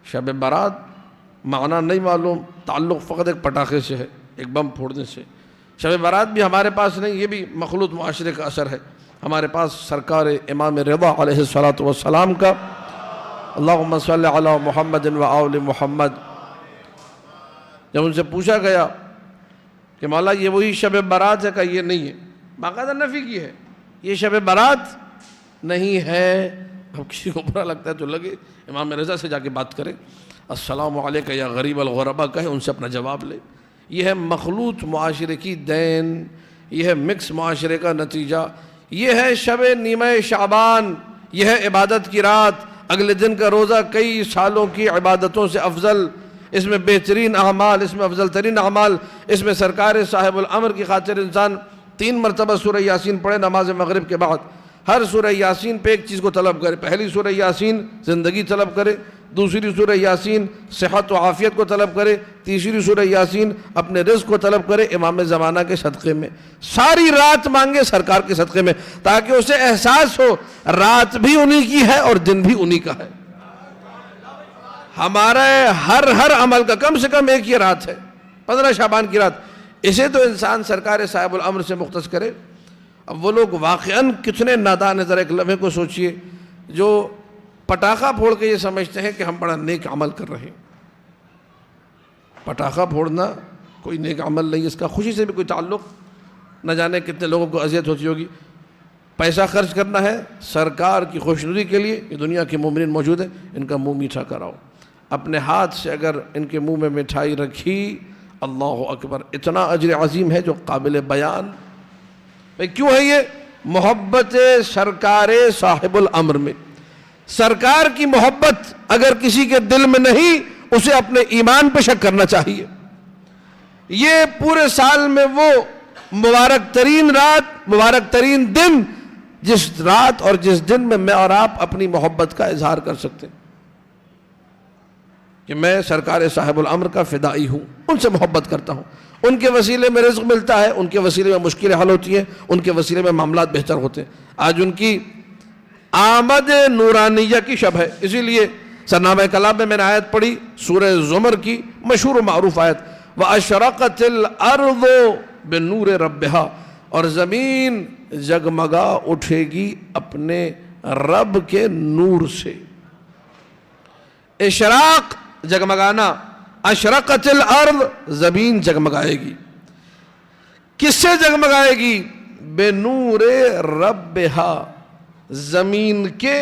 شب برات معنی نہیں معلوم، تعلق فقط ایک پٹاخے سے ہے، ایک بم پھوڑنے سے۔ شب برات بھی ہمارے پاس نہیں، یہ بھی مخلوط معاشرے کا اثر ہے۔ ہمارے پاس سرکار امام رضا علیہ السلام کا اللہم صلی علی محمد و آل محمد، جب ان سے پوچھا گیا کہ مولا یہ وہی شب برات ہے، کہا یہ نہیں ہے، باقاعدہ نفی کی ہے، یہ شب برات نہیں ہے۔ اب کسی کو برا لگتا ہے تو لگے، امام رضا سے جا کے بات کرے، السلام علیکہ یا غریب الغربا کہے، ان سے اپنا جواب لے۔ یہ ہے مخلوط معاشرے کی دین، یہ ہے مکس معاشرے کا نتیجہ، یہ ہے شب نیمہ شعبان، یہ ہے عبادت کی رات، اگلے دن کا روزہ کئی سالوں کی عبادتوں سے افضل، اس میں بہترین اعمال، اس میں افضل ترین اعمال، اس میں سرکار صاحب الامر کی خاطر انسان 3 مرتبہ سورہ یاسین پڑھے نماز مغرب کے بعد، ہر سورہ یاسین پہ ایک چیز کو طلب کرے۔ پہلی سورہ یاسین زندگی طلب کرے، دوسری سورہ یاسین صحت و عافیت کو طلب کرے، تیسری سورہ یاسین اپنے رزق کو طلب کرے امام زمانہ کے صدقے میں، ساری رات مانگے سرکار کے صدقے میں، تاکہ اسے احساس ہو رات بھی انہی کی ہے اور دن بھی انہی کا ہے۔ ہمارا ہر عمل کا کم سے کم ایک یہ رات ہے، 15 شعبان کی رات، اسے تو انسان سرکار صاحب الامر سے مختص کرے۔ اب وہ لوگ واقعاً کتنے نادان ہیں، ذرا ایک لمحے کو سوچئے، جو پٹاخہ پھوڑ کے یہ سمجھتے ہیں کہ ہم بڑا نیک عمل کر رہے ہیں۔ پٹاخہ پھوڑنا کوئی نیک عمل نہیں، اس کا خوشی سے بھی کوئی تعلق، نہ جانے کتنے لوگوں کو اذیت ہوتی ہوگی۔ پیسہ خرچ کرنا ہے سرکار کی خوشنودی کے لیے، یہ دنیا کے مومنین موجود ہیں، ان کا منہ میٹھا کراؤ۔ اپنے ہاتھ سے اگر ان کے منہ میں مٹھائی رکھی، اللہ اکبر، اتنا اجر عظیم ہے جو قابل بیان۔ کیوں ہے یہ؟ محبت سرکار صاحب الامر میں۔ سرکار کی محبت اگر کسی کے دل میں نہیں، اسے اپنے ایمان پہ شک کرنا چاہیے۔ یہ پورے سال میں وہ مبارک ترین رات، مبارک ترین دن، جس رات اور جس دن میں میں اور آپ اپنی محبت کا اظہار کر سکتے ہیں کہ میں سرکار صاحب الامر کا فدائی ہوں، ان سے محبت کرتا ہوں، ان کے وسیلے میں رزق ملتا ہے، ان کے وسیلے میں مشکلیں حل ہوتی ہیں، ان کے وسیلے میں معاملات بہتر ہوتے ہیں۔ آج ان کی آمد نورانیہ کی شب ہے، اسی لیے سرنامہ کلام میں نے آیت پڑھی سورہ زمر کی مشہور و معروف آیت، وَأَشْرَقَتِ الْأَرْضُ بِنُورِ رَبِّهَا، اور زمین جگمگا اٹھے گی اپنے رب کے نور سے۔ اشراق جگمگانا، اشرقت الارض زمین جگمگائے گی، کس سے جگمگائے گی؟ بنور ربہا، زمین کے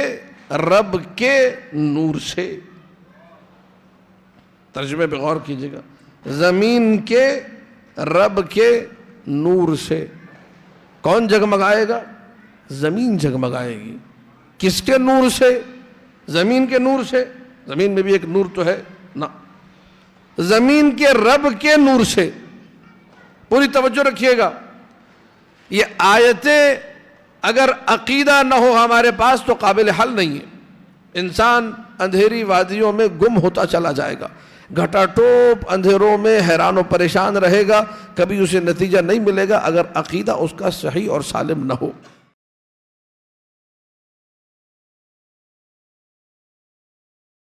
رب کے نور سے۔ ترجمے پہ غور کیجئے گا، زمین کے رب کے نور سے۔ کون جگمگائے گا؟ زمین جگمگائے گی۔ کس کے نور سے؟ زمین کے نور سے۔ زمین میں بھی ایک نور تو ہے نا، زمین کے رب کے نور سے۔ پوری توجہ رکھیے گا، یہ آیتیں اگر عقیدہ نہ ہو ہمارے پاس تو قابل حل نہیں ہے۔ انسان اندھیری وادیوں میں گم ہوتا چلا جائے گا، گھٹا ٹوپ اندھیروں میں حیران و پریشان رہے گا، کبھی اسے نتیجہ نہیں ملے گا اگر عقیدہ اس کا صحیح اور سالم نہ ہو۔